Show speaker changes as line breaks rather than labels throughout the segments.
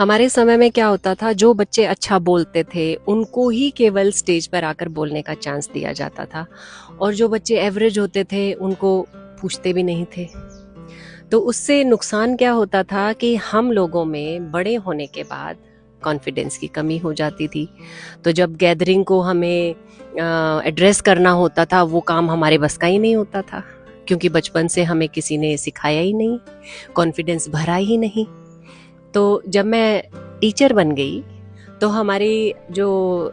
हमारे समय में क्या होता था, जो बच्चे अच्छा बोलते थे उनको ही केवल स्टेज पर आकर बोलने का चांस दिया जाता था, और जो बच्चे एवरेज होते थे उनको पूछते भी नहीं थे। तो उससे नुकसान क्या होता था कि हम लोगों में बड़े होने के बाद कॉन्फिडेंस की कमी हो जाती थी। तो जब गैदरिंग को हमें एड्रेस करना होता था, वो काम हमारे बस का ही नहीं होता था, क्योंकि बचपन से हमें किसी ने सिखाया ही नहीं, कॉन्फिडेंस भरा ही नहीं। तो जब मैं टीचर बन गई तो हमारी जो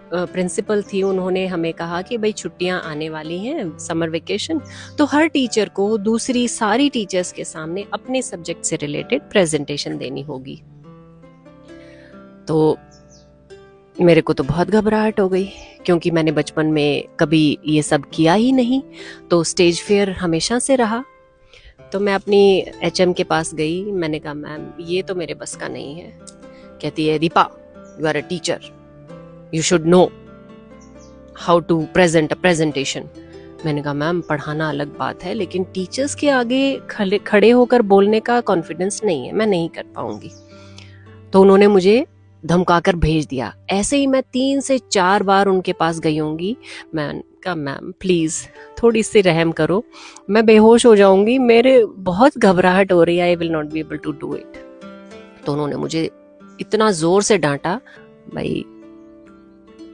प्रिंसिपल थी, उन्होंने हमें कहा कि भाई छुट्टियां आने वाली हैं, समर वेकेशन, तो हर टीचर को दूसरी सारी टीचर्स के सामने अपने सब्जेक्ट से रिलेटेड प्रेजेंटेशन देनी होगी। तो मेरे को तो बहुत घबराहट हो गई, क्योंकि मैंने बचपन में कभी ये सब किया ही नहीं, तो स्टेज फियर हमेशा से रहा। तो मैं अपनी एचएम के पास गई, मैंने कहा मैम ये तो मेरे बस का नहीं है। कहती है Deepa, you are a teacher, you should know how to present a presentation. मैंने कहा मैम पढ़ाना अलग बात है, लेकिन टीचर्स के आगे खड़े होकर बोलने का कॉन्फिडेंस नहीं है, मैं नहीं कर पाऊंगी। तो उन्होंने मुझे धमकाकर भेज दिया। ऐसे ही मैं 3 से 4 बार उनके पास गई होंगी। मैं कहा मैम प्लीज थोड़ी सी रहम करो, मैं बेहोश हो जाऊंगी, मेरे बहुत घबराहट हो रही है, I will not be able to do it. तो उन्होंने मुझे इतना जोर से डांटा, भाई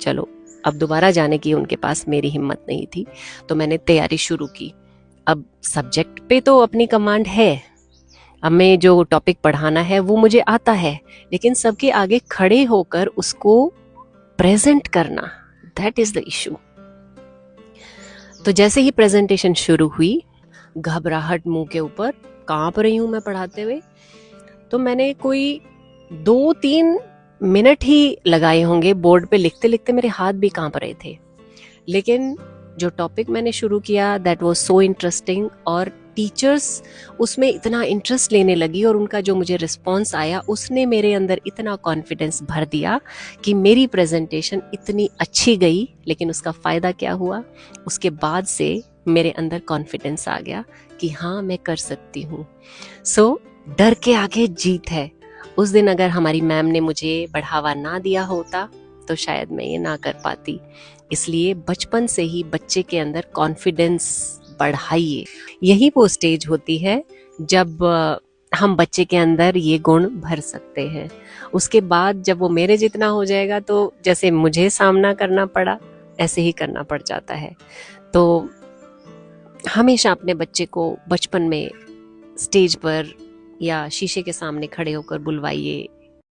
चलो अब दोबारा जाने की उनके पास मेरी हिम्मत नहीं थी। तो मैंने तैयारी शुरू की। अब सब्जेक्ट पे तो अपनी कमांड है, हमें जो टॉपिक पढ़ाना है वो मुझे आता है, लेकिन सबके आगे खड़े होकर उसको प्रेजेंट करना, दैट इज द इशू। तो जैसे ही प्रेजेंटेशन शुरू हुई, घबराहट मुंह के ऊपर, कांप रही हूं मैं पढ़ाते हुए। तो मैंने कोई 2-3 मिनट ही लगाए होंगे, बोर्ड पे लिखते लिखते मेरे हाथ भी कांप रहे थे। लेकिन जो टॉपिक मैंने शुरू किया दैट वाज सो इंटरेस्टिंग, और टीचर्स उसमें इतना इंटरेस्ट लेने लगी, और उनका जो मुझे रिस्पॉन्स आया उसने मेरे अंदर इतना कॉन्फिडेंस भर दिया कि मेरी प्रेजेंटेशन इतनी अच्छी गई। लेकिन उसका फ़ायदा क्या हुआ, उसके बाद से मेरे अंदर कॉन्फिडेंस आ गया कि हाँ मैं कर सकती हूँ। सो डर के आगे जीत है। उस दिन अगर हमारी मैम ने मुझे बढ़ावा ना दिया होता तो शायद मैं ये ना कर पाती। इसलिए बचपन से ही बच्चे के अंदर कॉन्फिडेंस बढ़ाइए। यही वो स्टेज होती है जब हम बच्चे के अंदर ये गुण भर सकते हैं। उसके बाद जब वो मेरे जितना हो जाएगा, तो जैसे मुझे सामना करना पड़ा ऐसे ही करना पड़ जाता है। तो हमेशा अपने बच्चे को बचपन में स्टेज पर या शीशे के सामने खड़े होकर बुलवाइए,